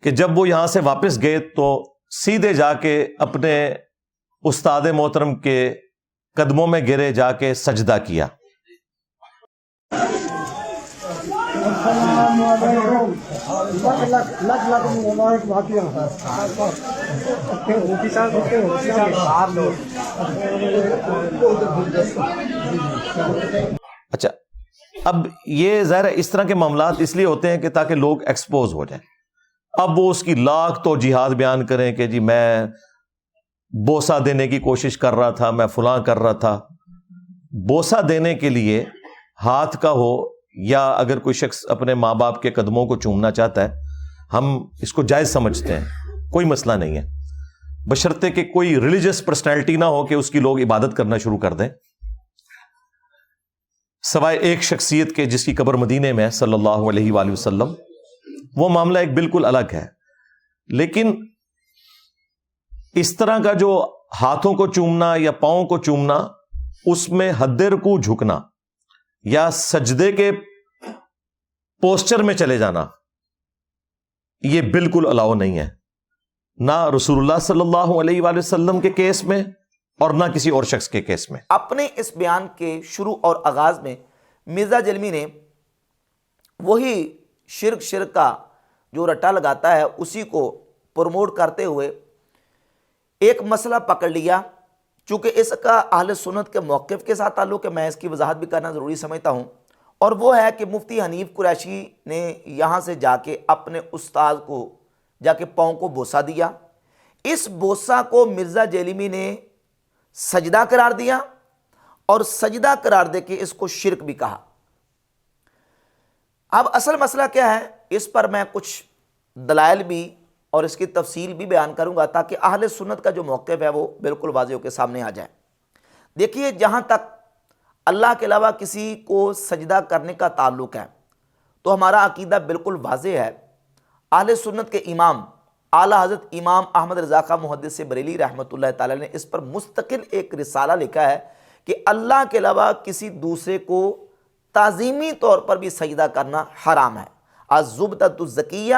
کہ جب وہ یہاں سے واپس گئے تو سیدھے جا کے اپنے استاد محترم کے قدموں میں گرے، جا کے سجدہ کیا۔ اچھا، اب یہ ظاہر ہے اس طرح کے معاملات اس لیے ہوتے ہیں کہ تاکہ لوگ ایکسپوز ہو جائیں۔ اب وہ اس کی لاکھ تو جہاد بیان کریں کہ جی میں بوسہ دینے کی کوشش کر رہا تھا، میں فلاں کر رہا تھا۔ بوسہ دینے کے لیے ہاتھ کا ہو یا اگر کوئی شخص اپنے ماں باپ کے قدموں کو چومنا چاہتا ہے، ہم اس کو جائز سمجھتے ہیں، کوئی مسئلہ نہیں ہے، بشرطے کہ کوئی ریلیجس پرسنالٹی نہ ہو کہ اس کی لوگ عبادت کرنا شروع کر دیں، سوائے ایک شخصیت کے جس کی قبر مدینے میں ہے صلی اللہ علیہ وآلہ وسلم، وہ معاملہ ایک بالکل الگ ہے۔ لیکن اس طرح کا جو ہاتھوں کو چومنا یا پاؤں کو چومنا، اس میں حد رکوع جھکنا یا سجدے کے پوسچر میں چلے جانا، یہ بالکل الاؤ نہیں ہے، نہ رسول اللہ صلی اللہ علیہ وآلہ وسلم کے کیس میں اور نہ کسی اور شخص کے کیس میں۔ اپنے اس بیان کے شروع اور آغاز میں مرزا جلمی نے وہی شرک کا جو رٹا لگاتا ہے اسی کو پروموٹ کرتے ہوئے ایک مسئلہ پکڑ لیا۔ چونکہ اس کا اہل سنت کے موقف کے ساتھ تعلق ہے، میں اس کی وضاحت بھی کرنا ضروری سمجھتا ہوں، اور وہ ہے کہ مفتی حنیف قریشی نے یہاں سے جا کے اپنے استاد کو جا کے پاؤں کو بوسہ دیا۔ اس بوسہ کو مرزا جیلمی نے سجدہ قرار دیا اور سجدہ قرار دے کے اس کو شرک بھی کہا۔ اب اصل مسئلہ کیا ہے، اس پر میں کچھ دلائل بھی اور اس کی تفصیل بھی بیان کروں گا تاکہ اہل سنت کا جو موقف ہے وہ بالکل واضح ہو کے سامنے آ جائے۔ دیکھیے، جہاں تک اللہ کے علاوہ کسی کو سجدہ کرنے کا تعلق ہے تو ہمارا عقیدہ بالکل واضح ہے۔ اہل سنت کے امام اعلیٰ حضرت امام احمد رضا خان محدث بریلی رحمۃ اللہ تعالی نے اس پر مستقل ایک رسالہ لکھا ہے کہ اللہ کے علاوہ کسی دوسرے کو تعظیمی طور پر بھی سجدہ کرنا حرام ہے۔ الزبدۃ الزکیہ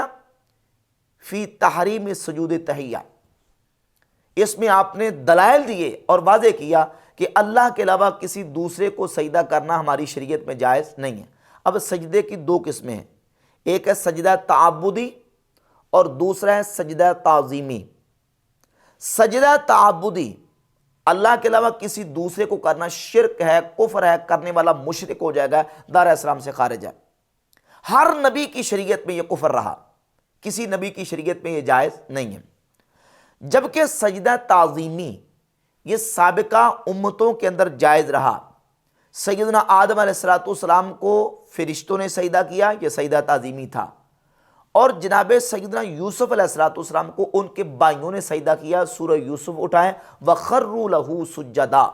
فی تحریم سجود تحیہ، اس میں آپ نے دلائل دیے اور واضح کیا کہ اللہ کے علاوہ کسی دوسرے کو سجدہ کرنا ہماری شریعت میں جائز نہیں ہے۔ اب سجدے کی دو قسمیں ہیں، ایک ہے سجدہ تعبدی اور دوسرا ہے سجدہ تعظیمی۔ سجدہ تعبدی اللہ کے علاوہ کسی دوسرے کو کرنا شرک ہے، کفر ہے، کرنے والا مشرک ہو جائے گا، دائرہ اسلام سے خارج ہے۔ ہر نبی کی شریعت میں یہ کفر رہا، کسی نبی کی شریعت میں یہ جائز نہیں ہے۔ جبکہ سجدہ تعظیمی یہ سابقہ امتوں کے اندر جائز رہا۔ سیدنا آدم علیہ السلام کو فرشتوں نے سجدہ کیا، یہ سجدہ تعظیمی تھا، اور جناب سیدنا یوسف علیہ السلام کو ان کے بھائیوں نے سجدہ کیا۔ سورہ یوسف اٹھائیں، وَخَرُّوا لَهُ سُجَّدًا،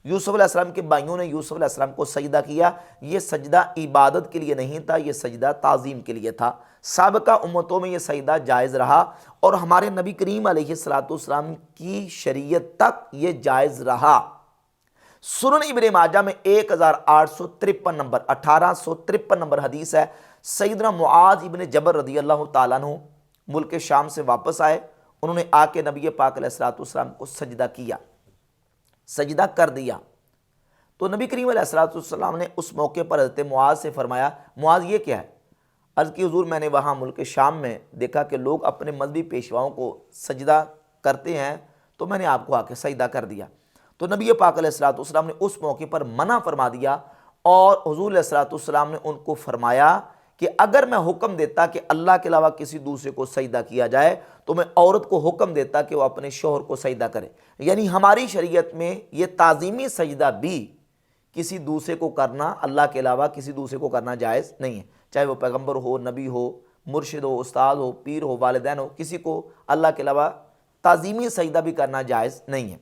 یوسف علیہ السلام کے بھائیوں نے یوسف علیہ السلام کو سجدہ کیا۔ یہ سجدہ عبادت کے لیے نہیں تھا، یہ سجدہ تعظیم کے لیے تھا۔ سابقہ امتوں میں یہ سجدہ جائز رہا اور ہمارے نبی کریم علیہ السلام کی شریعت تک یہ جائز رہا۔ سنن ابن ماجہ میں 1853 نمبر 1853 نمبر حدیث ہے، سیدنا معاذ ابن جبل رضی اللہ تعالیٰ عنہ ملک شام سے واپس آئے، انہوں نے آ کے نبی پاک علیہ السلام کو سجدہ کیا، سجدہ کر دیا۔ تو نبی کریم علیہ السلام نے اس موقع پر حضرت معاذ سے فرمایا، معاذ یہ کیا ہے؟ عرض کی حضور، میں نے وہاں ملک شام میں دیکھا کہ لوگ اپنے مذہبی پیشواؤں کو سجدہ کرتے ہیں، تو میں نے آپ کو آ کے سجدہ کر دیا۔ تو نبی پاک علیہ السلام نے اس موقع پر منع فرما دیا، اور حضور علیہ السلام نے ان کو فرمایا کہ اگر میں حکم دیتا کہ اللہ کے علاوہ کسی دوسرے کو سجدہ کیا جائے تو میں عورت کو حکم دیتا کہ وہ اپنے شوہر کو سجدہ کرے۔ یعنی ہماری شریعت میں یہ تعظیمی سجدہ بھی کسی دوسرے کو کرنا، اللہ کے علاوہ کسی دوسرے کو کرنا جائز نہیں ہے، چاہے وہ پیغمبر ہو، نبی ہو، مرشد ہو، استاد ہو، پیر ہو، والدین ہو، کسی کو اللہ کے علاوہ تعظیمی سجدہ بھی کرنا جائز نہیں ہے۔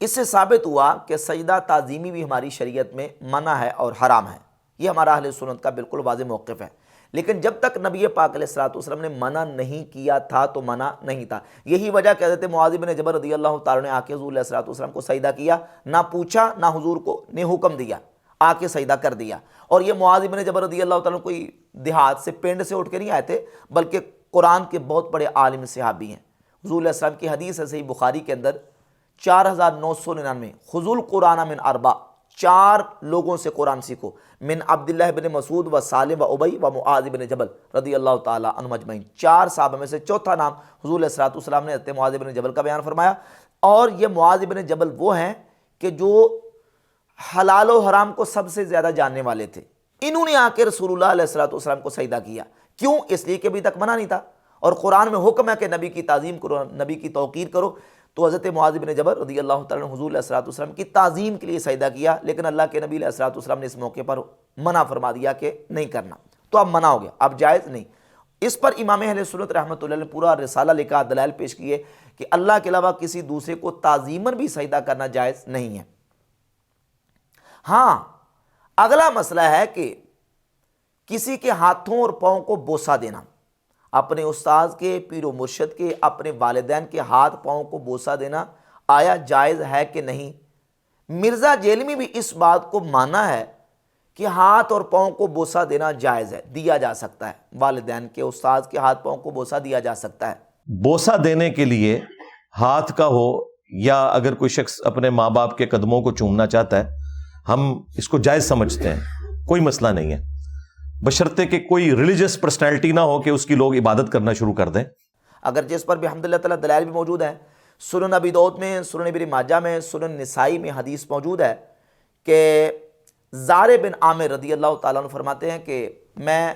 اس سے ثابت ہوا کہ سجدہ تعظیمی بھی ہماری شریعت میں منع ہے اور حرام ہے۔ یہ ہمارا اہل سنت کا بالکل واضح موقف ہے۔ لیکن جب تک نبی پاک علیہ السلام نے منع نہیں کیا تھا تو منع نہیں تھا۔ یہی وجہ کہ حضرت معاذ بن جبل رضی اللہ تعالیٰ نے آ کے حضور علیہ السلام کو سجدہ کیا، نہ پوچھا نہ حضور کو نے حکم دیا، آ کے سجدہ کر دیا۔ اور یہ معاذ بن جبل رضی اللہ تعالیٰ کوئی دیہات سے، پنڈ سے اٹھ کے نہیں آئے تھے، بلکہ قرآن کے بہت بڑے عالم صحابی ہیں۔ حضور علیہ السلام کی حدیث ہے صحیح بخاری کے اندر 4999، خذوا القرآن من اربع، 4 لوگوں سے قرآن سیکھو، من عبداللہ بن مسعود و سالم و ابی و معاذ بن جبل رضی اللہ تعالیٰ عنہم اجمعین۔ 4 صحابہ میں سے چوتھا نام حضور علیہ السلام نے حضرت معاذ بن جبل کا بیان فرمایا، اور یہ معاذ بن جبل وہ ہیں کہ جو حلال و حرام کو سب سے زیادہ جاننے والے تھے۔ انہوں نے آ کے رسول اللہ علیہ السلام کو سجدہ کیا، کیوں؟ اس لیے کہ ابھی تک منع نہیں تھا، اور قرآن میں حکم ہے کہ نبی کی تعظیم کرو، نبی کی توقیر کرو، تو حضرت معاذ بن جبل رضی اللہ تعالیٰ عنہ حضور علیہ السلام کی تعظیم کے لیے سجدہ کیا، لیکن اللہ کے نبی علیہ السلام نے اس موقع پر منع فرما دیا کہ نہیں کرنا، تو اب منع ہو گیا، اب جائز نہیں۔ اس پر امام اہل سنت رحمۃ اللہ نے پورا رسالہ لکھا، دلائل پیش کیے کہ اللہ کے علاوہ کسی دوسرے کو تعظیماً بھی سجدہ کرنا جائز نہیں ہے۔ ہاں، اگلا مسئلہ ہے کہ کسی کے ہاتھوں اور پاؤں کو بوسہ دینا، اپنے استاذ کے، پیر و مرشد کے، اپنے والدین کے ہاتھ پاؤں کو بوسہ دینا آیا جائز ہے کہ نہیں؟ مرزا جیلمی بھی اس بات کو مانا ہے کہ ہاتھ اور پاؤں کو بوسہ دینا جائز ہے، دیا جا سکتا ہے، والدین کے، استاذ کے ہاتھ پاؤں کو بوسہ دیا جا سکتا ہے۔ بوسہ دینے کے لیے ہاتھ کا ہو یا اگر کوئی شخص اپنے ماں باپ کے قدموں کو چومنا چاہتا ہے، ہم اس کو جائز سمجھتے ہیں، کوئی مسئلہ نہیں ہے، بشرطے کہ کوئی ریلیجس پرسنالٹی نہ ہو کہ اس کی لوگ عبادت کرنا شروع کر دیں۔ اگر جس پر بھی الحمدللہ تعالیٰ دلائل بھی موجود ہیں، سنن ابی داؤد میں، سنن ابن ماجہ میں، سنن نسائی میں حدیث موجود ہے کہ زار بن عامر رضی اللہ تعالیٰ عنہ فرماتے ہیں کہ میں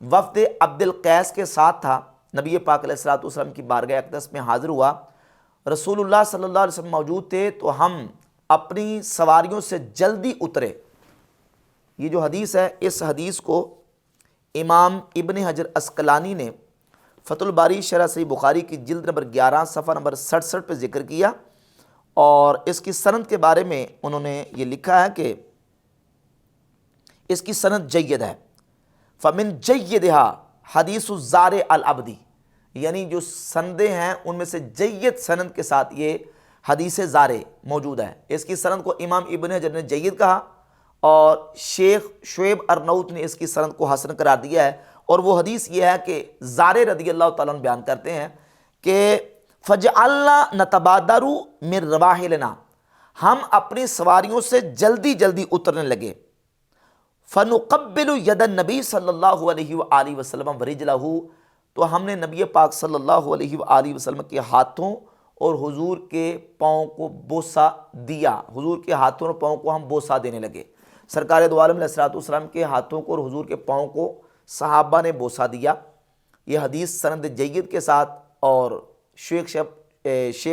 وفد عبد القیس کے ساتھ تھا، نبی پاک علیہ السلام کی بارگاہ اقدس میں حاضر ہوا، رسول اللہ صلی اللہ علیہ وسلم موجود تھے، تو ہم اپنی سواریوں سے جلدی اترے۔ یہ جو حدیث ہے، اس حدیث کو امام ابن حجر عسقلانی نے فتح الباری شرح صحیح بخاری کی جلد نمبر 11 صفحہ نمبر 67 پہ ذکر کیا، اور اس کی سند کے بارے میں انہوں نے یہ لکھا ہے کہ اس کی سند جید ہے، فمن جیدہا حدیث الزار العبدی، یعنی جو سندیں ہیں ان میں سے جید سند کے ساتھ یہ حدیث زارے موجود ہے۔ اس کی سند کو امام ابن حجر نے جید کہا، اور شیخ شعیب ارنوت نے اس کی سند کو حسن قرار دیا ہے، اور وہ حدیث یہ ہے کہ زارے رضی اللہ تعالیٰ عنہ بیان کرتے ہیں کہ فجعلنا نتبادر من رواحلنا، ہم اپنی سواریوں سے جلدی جلدی اترنے لگے، فنقبل ید النبی صلی اللہ علیہ وآلہ وسلم ورجلہ، تو ہم نے نبی پاک صلی اللہ علیہ وآلہ وسلم کے ہاتھوں اور حضور کے پاؤں کو بوسہ دیا، حضور کے ہاتھوں اور پاؤں کو ہم بوسہ دینے لگے۔ سرکار دو عالم علیہ السلام کے ہاتھوں کو اور حضور کے پاؤں کو صحابہ نے بوسہ دیا۔ یہ حدیث سند جید کے ساتھ، اور شیخ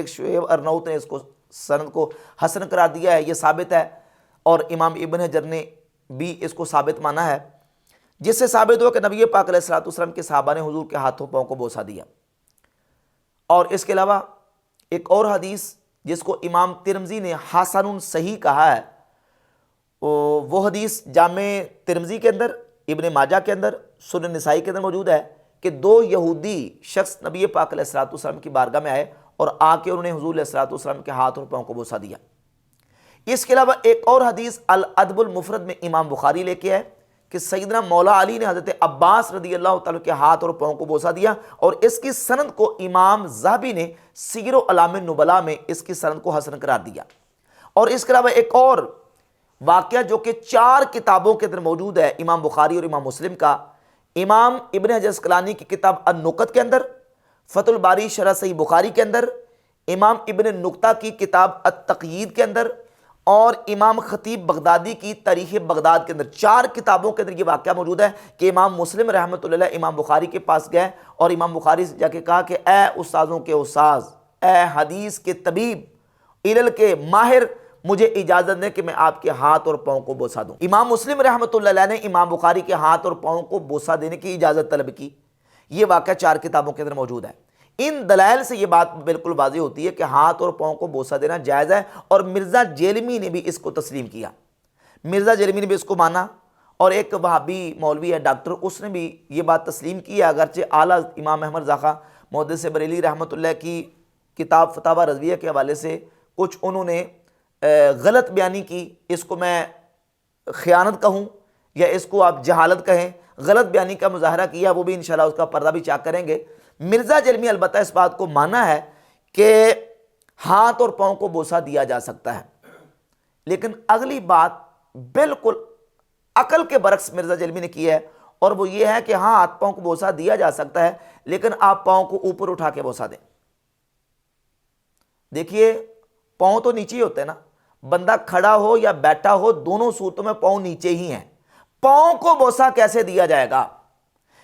شعیب ارنوت نے اس کو سند کو حسن قرار دیا ہے، یہ ثابت ہے، اور امام ابن حجر نے بھی اس کو ثابت مانا ہے، جس سے ثابت ہوا کہ نبی پاک علیہ السلام کے صحابہ نے حضور کے ہاتھوں پاؤں کو بوسہ دیا۔ اور اس کے علاوہ ایک اور حدیث جس کو امام ترمذی نے حسن صحیح کہا ہے، وہ حدیث جامع ترمذی کے اندر، ابن ماجہ کے اندر، سنن نسائی کے اندر موجود ہے کہ 2 یہودی شخص نبی پاک علیہ السلام کی بارگاہ میں آئے، اور آ کے انہوں نے حضور علیہ السلام کے ہاتھ اور پاؤں کو بوسہ دیا۔ اس کے علاوہ ایک اور حدیث الادب المفرد میں امام بخاری لے کے آئے کہ سیدنا مولا علی نے حضرت عباس رضی اللہ تعالیٰ کے ہاتھ اور پاؤں کو بوسہ دیا، اور اس کی سند کو امام ذہبی نے سیر و اعلام النبلاء میں اس کی سند کو حسن قرار دیا۔ اور اس کے علاوہ ایک اور واقعہ جو کہ 4 کتابوں کے اندر موجود ہے، امام بخاری اور امام مسلم کا، امام ابن حجر عسقلانی کی کتاب النکت کے اندر، فتح الباری شرح صحیح بخاری کے اندر، امام ابن نکتہ کی کتاب التقیید کے اندر، اور امام خطیب بغدادی کی تاریخ بغداد کے اندر، 4 کتابوں کے اندر یہ واقعہ موجود ہے کہ امام مسلم رحمۃ اللہ علیہ امام بخاری کے پاس گئے، اور امام بخاری سے جا کے کہا کہ اے استاذوں کے استاذ، اے حدیث کے طبیب، علل کے ماہر، مجھے اجازت دیں کہ میں آپ کے ہاتھ اور پاؤں کو بوسہ دوں۔ امام مسلم رحمۃ اللہ علیہ نے امام بخاری کے ہاتھ اور پاؤں کو بوسہ دینے کی اجازت طلب کی۔ یہ واقعہ 4 کتابوں کے اندر موجود ہے۔ ان دلائل سے یہ بات بالکل واضح ہوتی ہے کہ ہاتھ اور پاؤں کو بوسہ دینا جائز ہے، اور مرزا جیلمی نے بھی اس کو تسلیم کیا، مرزا جیلمی نے بھی اس کو مانا، اور ایک وہابی مولوی ہے ڈاکٹر، اس نے بھی یہ بات تسلیم کی ہے، اگرچہ اعلیٰ امام احمد رضا محدث بریلی رحمۃ اللہ کی کتاب فتاوی رضویہ کے حوالے سے کچھ انہوں نے غلط بیانی کی، اس کو میں خیانت کہوں یا اس کو آپ جہالت کہیں، غلط بیانی کا مظاہرہ کیا، وہ بھی انشاءاللہ اس کا پردہ بھی چاک کریں گے۔ مرزا جرمی البتہ اس بات کو مانا ہے کہ ہاتھ اور پاؤں کو بوسہ دیا جا سکتا ہے، لیکن اگلی بات بالکل عقل کے برعکس مرزا جرمی نے کی ہے، اور وہ یہ ہے کہ ہاں ہاتھ پاؤں کو بوسہ دیا جا سکتا ہے، لیکن آپ پاؤں کو اوپر اٹھا کے بوسہ دیں۔ دیکھیے پاؤں تو نیچے ہی ہوتے ہیں نا، بندہ کھڑا ہو یا بیٹھا ہو دونوں صورتوں میں پاؤں نیچے ہی ہیں، پاؤں کو بوسہ کیسے دیا جائے گا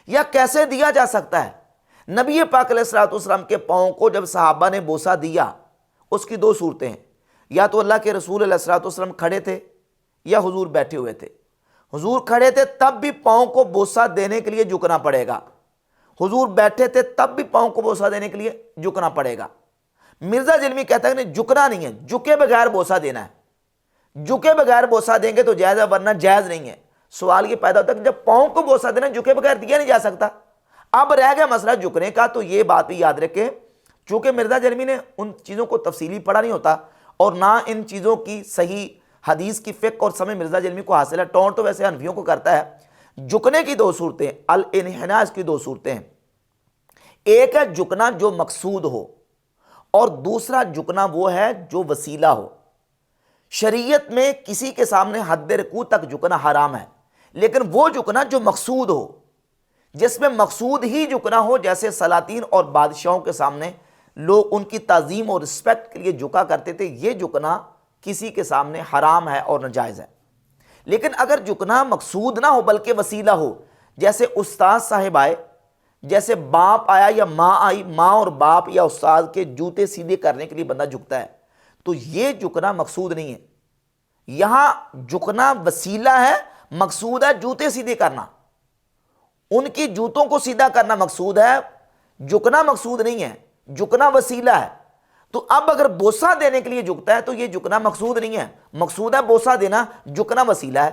یا کیسے دیا جا سکتا ہے؟ نبی پاک علیہ الصلوۃ والسلام کے پاؤں کو جب صحابہ نے بوسہ دیا، اس کی دو صورتیں ہیں، یا تو اللہ کے رسول علیہ الصلوۃ والسلام کھڑے تھے یا حضور بیٹھے ہوئے تھے۔ حضور کھڑے تھے تب بھی پاؤں کو بوسہ دینے کے لیے جھکنا پڑے گا، حضور بیٹھے تھے تب بھی پاؤں کو بوسہ دینے کے لیے جھکنا پڑے گا۔ مرزا جرمی کہتا ہے کہ نہیں، جھکنا نہیں ہے، جھکے بغیر بوسہ دینا ہے، جھکے بغیر بوسہ دیں گے تو جائز ہے، ورنہ جائز نہیں ہے۔ سوال یہ پیدا ہوتا ہے کہ جب پاؤں کو بوسہ دینا جھکے بغیر دیا نہیں جا سکتا، اب رہ گیا مسئلہ جھکنے کا، تو یہ بات بھی یاد رکھیں، چونکہ مرزا جرمی نے ان چیزوں کو تفصیلی پڑھا نہیں ہوتا اور نہ ان چیزوں کی صحیح حدیث کی فقہ اور سمجھ مرزا جرمی کو حاصل ہے، ٹونٹ تو ویسے حنفیوں کو کرتا ہے۔ جھکنے کی دو صورتیں، الانحناء کی دو صورتیں ہیں، ایک ہے جھکنا جو مقصود ہو، اور دوسرا جھکنا وہ ہے جو وسیلہ ہو۔ شریعت میں کسی کے سامنے حد رکوع تک جھکنا حرام ہے، لیکن وہ جھکنا جو مقصود ہو، جس میں مقصود ہی جھکنا ہو، جیسے سلاطین اور بادشاہوں کے سامنے لوگ ان کی تعظیم اور رسپیکٹ کے لیے جھکا کرتے تھے، یہ جھکنا کسی کے سامنے حرام ہے اور ناجائز ہے۔ لیکن اگر جھکنا مقصود نہ ہو بلکہ وسیلہ ہو، جیسے استاد صاحب آئے، جیسے باپ آیا یا ماں آئی، ماں اور باپ یا استاد کے جوتے سیدھے کرنے کے لیے بندہ جھکتا ہے، تو یہ جھکنا مقصود نہیں ہے۔ یہاں جھکنا وسیلہ ہے، مقصود ہے جوتے سیدھے کرنا، ان کی جوتوں کو سیدھا کرنا مقصود ہے، جھکنا مقصود نہیں ہے، جھکنا وسیلہ ہے۔ تو اب اگر بوسہ دینے کے لیے جھکتا ہے تو یہ جھکنا مقصود نہیں ہے، مقصود ہے بوسہ دینا، جھکنا وسیلہ ہے۔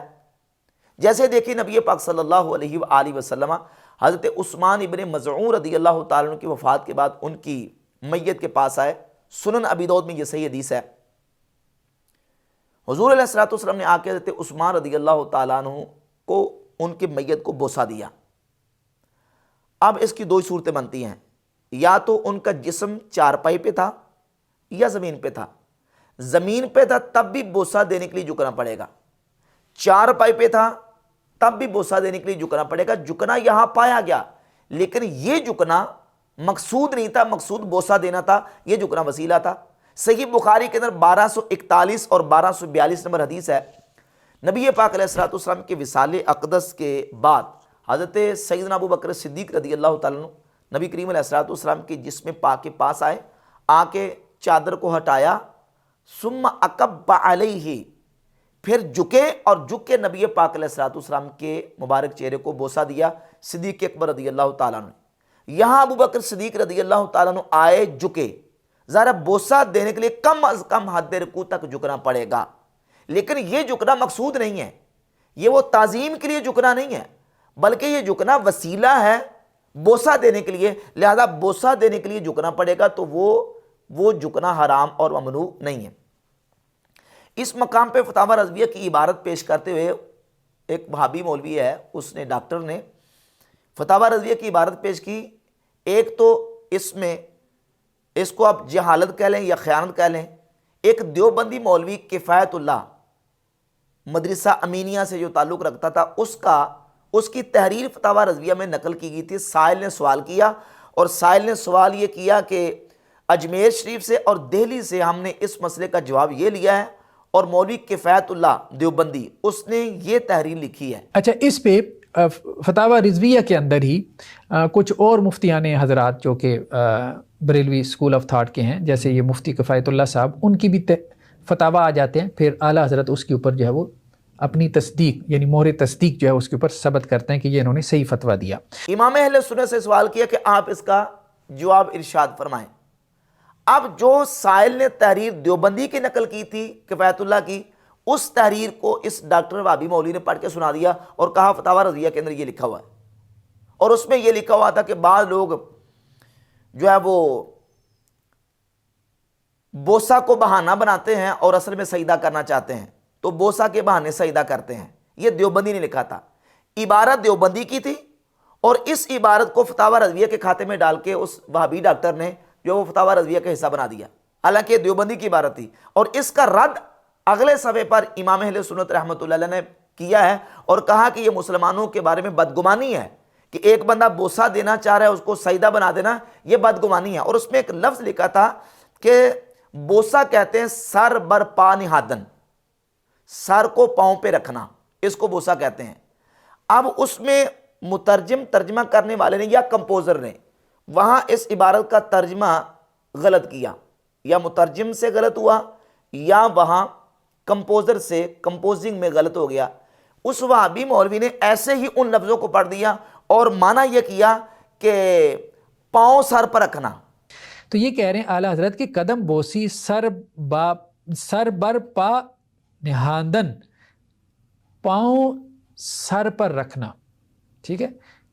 جیسے دیکھیں نبی پاک صلی اللہ علیہ وآلہ وسلم حضرت عثمان ابن مظعون رضی اللہ تعالیٰ عنہ کی وفات کے بعد ان کی میت کے پاس آئے، سنن ابی داؤد میں یہ صحیح حدیث ہے، حضور علیہ الصلوۃ والسلام نے آ کے حضرت عثمان رضی اللہ تعالیٰ عنہ کو ان کی میت کو بوسہ دیا۔ اب اس کی دو صورتیں بنتی ہیں، یا تو ان کا جسم چارپائی پہ تھا یا زمین پہ تھا۔ زمین پہ تھا تب بھی بوسہ دینے کے لیے جھکنا پڑے گا، چارپائی پہ تھا تب بھی بوسہ دینے کے لیے جھکنا پڑے گا۔ جھکنا یہاں پایا گیا، لیکن یہ جھکنا مقصود نہیں تھا، مقصود بوسہ دینا تھا، یہ جھکنا وسیلہ تھا۔ صحیح بخاری کے اندر 1241 اور 1242 نمبر حدیث ہے، نبی پاک علیہ الصلوۃ والسلام کے وصال اقدس کے بعد حضرت سیدنا ابو بکر صدیق رضی اللہ تعالیٰ عنہ نبی کریم علیہ الصلوۃ والسلام کے جسم پاک کے پاس آئے، آ کے چادر کو ہٹایا، ثم اکب علیہ، پھر جھکے اور جھک کے نبی پاک علیہ الصلوۃ والسلام کے مبارک چہرے کو بوسہ دیا صدیق اکبر رضی اللہ تعالیٰ عنہ۔ یہاں ابو بکر صدیق رضی اللہ تعالیٰ عنہ آئے، جھکے، ذرا بوسہ دینے کے لیے کم از کم حد رکوع تک جھکنا پڑے گا، لیکن یہ جھکنا مقصود نہیں ہے، یہ وہ تعظیم کے لیے جھکنا نہیں ہے، بلکہ یہ جھکنا وسیلہ ہے بوسہ دینے کے لیے، لہذا بوسہ دینے کے لیے جھکنا پڑے گا، تو وہ جھکنا حرام اور ممنوع نہیں ہے۔ اس مقام پہ فتاوی رضویہ کی عبارت پیش کرتے ہوئے ایک وہابی مولوی ہے، اس نے ڈاکٹر نے فتاوی رضویہ کی عبارت پیش کی، ایک تو اس میں اس کو آپ جہالت کہہ لیں یا خیانت کہہ لیں، ایک دیوبندی مولوی کفایت اللہ مدرسہ امینیہ سے جو تعلق رکھتا تھا، اس کی تحریر فتاوی رضویہ میں نقل کی گئی تھی۔ سائل نے سوال کیا، اور سائل نے سوال یہ کیا کہ اجمیر شریف سے اور دہلی سے ہم نے اس مسئلے کا جواب یہ لیا ہے، اور مولوی کفایت اللہ دیوبندی اس نے یہ تحریر لکھی ہے۔ اچھا، اس پہ فتاوی رضویہ کے اندر ہی کچھ اور مفتیان حضرات جو کہ بریلوی اسکول آف تھاٹ کے ہیں، جیسے یہ مفتی کفایت اللہ صاحب، ان کی بھی فتاوی آ جاتے ہیں، پھر اعلیٰ حضرت اس کے اوپر جو ہے وہ اپنی تصدیق یعنی مہر تصدیق جو ہے اس کے اوپر ثبت کرتے ہیں کہ یہ انہوں نے صحیح فتویٰ دیا۔ امام اہل سنت سے سوال کیا کہ آپ اس کا جواب ارشاد فرمائیں۔ اب جو سائل نے تحریر دیوبندی کی نقل کی تھی کفایت اللہ کی، اس تحریر کو اس ڈاکٹر وہابی مولوی نے پڑھ کے سنا دیا اور کہا فتاوی رضویہ کے اندر یہ لکھا ہوا ہے، اور اس میں یہ لکھا ہوا تھا کہ بعض لوگ جو ہے وہ بوسہ کو بہانہ بناتے ہیں اور اصل میں سجدہ کرنا چاہتے ہیں، تو بوسہ کے بہانے سجدہ کرتے ہیں، یہ دیوبندی نے لکھا تھا۔ عبارت دیوبندی کی تھی اور اس عبارت کو فتاوی رضویہ کے کھاتے میں ڈال کے اس وہابی ڈاکٹر نے جو وہ فتاوی رضویہ کا حصہ بنا دیا، حالانکہ دیوبندی کی عبارت تھی. اور اس کا رد اگلے صفحے پر امام اہل سنت رحمۃ اللہ علیہ نے کیا ہے اور کہا کہ یہ مسلمانوں کے بارے میں بدگمانی ہے کہ ایک بندہ بوسہ دینا چاہ رہا ہے اس کو سجدہ بنا دینا، یہ بدگمانی ہے. اور اس میں ایک لفظ لکھا تھا کہ بوسہ کہتے ہیں سر بر پا نہادن، سر کو پاؤں پہ رکھنا، اس کو بوسہ کہتے ہیں. اب اس میں مترجم ترجمہ کرنے والے نے یا کمپوزر نے وہاں اس عبارت کا ترجمہ غلط کیا، یا مترجم سے غلط ہوا یا وہاں کمپوزر سے کمپوزنگ میں غلط ہو گیا. اس وہابی مولوی نے ایسے ہی ان لفظوں کو پڑھ دیا اور معنی یہ کیا کہ پاؤں سر پر رکھنا. تو یہ کہہ رہے ہیں اعلیٰ حضرت کہ قدم بوسی سر بر پا نہاندن، پاؤں سر پر رکھنا. ٹھیک ہے،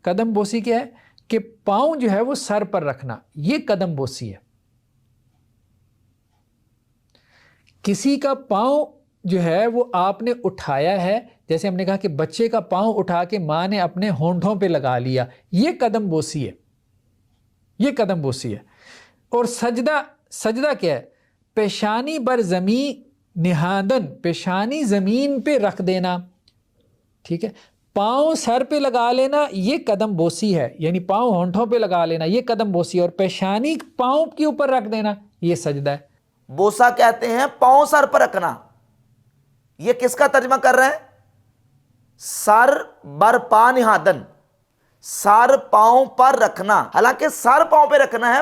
قدم بوسی کیا ہے کہ پاؤں جو ہے وہ سر پر رکھنا، یہ قدم بوسی ہے. کسی کا پاؤں جو ہے وہ آپ نے اٹھایا ہے، جیسے ہم نے کہا کہ بچے کا پاؤں اٹھا کے ماں نے اپنے ہونٹوں پہ لگا لیا، یہ قدم بوسی ہے، یہ قدم بوسی ہے. اور سجدہ کیا ہے؟ پیشانی بر زمین نہادن، پیشانی زمین پہ رکھ دینا. ٹھیک ہے، پاؤں سر پہ لگا لینا یہ قدم بوسی ہے، یعنی پاؤں ہونٹوں پہ لگا لینا یہ قدم بوسی ہے، اور پیشانی پاؤں کے اوپر رکھ دینا یہ سجدہ ہے. بوسہ کہتے ہیں پاؤں سر پر رکھنا. یہ کس کا ترجمہ کر رہے ہیں؟ سر بر پا نہادن، سر پاؤں پر رکھنا. حالانکہ سر پاؤں پہ رکھنا ہے،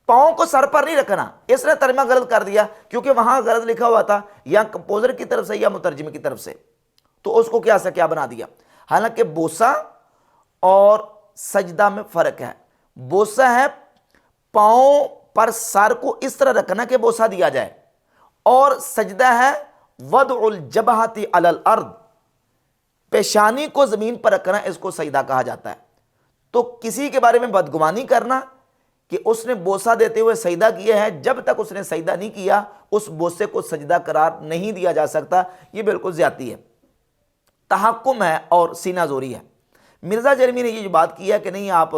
پاؤں کو سر پر نہیں رکھنا. اس نے ترجمہ غلط کر دیا کیونکہ وہاں غلط لکھا ہوا تھا یا کمپوزر کی طرف سے یا مترجم کی طرف سے، تو اس کو کیا سے کیا بنا دیا. حالانکہ بوسہ اور سجدہ میں فرق ہے. بوسہ ہے پاؤں پر سر کو اس طرح رکھنا کہ بوسہ دیا جائے، اور سجدہ ہے وضع الجبہۃ علی الارض، پیشانی کو زمین پر رکھنا، اس کو سجدہ کہا جاتا ہے. تو کسی کے بارے میں بدگمانی کرنا کہ اس نے بوسہ دیتے ہوئے سجدہ کیا ہے، جب تک اس نے سجدہ نہیں کیا اس بوسے کو سجدہ قرار نہیں دیا جا سکتا، یہ بالکل زیادتی ہے، تحکم ہے اور سینہ زوری ہے. مرزا جرمی نے یہ جو بات کی ہے کہ نہیں آپ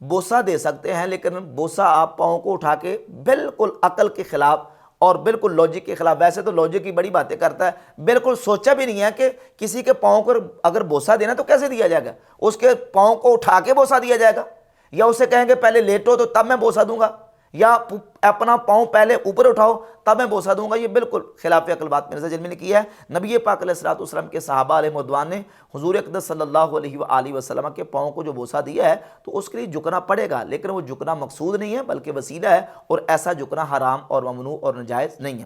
بوسہ دے سکتے ہیں، لیکن بوسہ آپ پاؤں کو اٹھا کے، بالکل عقل کے خلاف اور بالکل لاجک کے خلاف. ویسے تو لاجک کی بڑی باتیں کرتا ہے، بالکل سوچا بھی نہیں ہے کہ کسی کے پاؤں کو اگر بوسہ دینا تو کیسے دیا جائے گا. اس کے پاؤں کو اٹھا کے بوسہ دیا جائے گا، یا اسے کہیں گے پہلے لیٹو تو تب میں بوسہ دوں گا، یا اپنا پاؤں پہلے اوپر اٹھاؤ تب میں بوسہ دوں گا. یہ بالکل خلاف عقل بات مرزا جرمی نے کی ہے. نبی پاک علیہ الصلوۃ والسلام کے صحابہ علیہ رضوان نے حضور اقدس صلی اللہ علیہ وآلہ وسلم کے پاؤں کو جو بوسہ دیا ہے تو اس کے لیے جھکنا پڑے گا، لیکن وہ جھکنا مقصود نہیں ہے بلکہ وسیلہ ہے، اور ایسا جھکنا حرام اور ممنوع اور ناجائز نہیں ہے.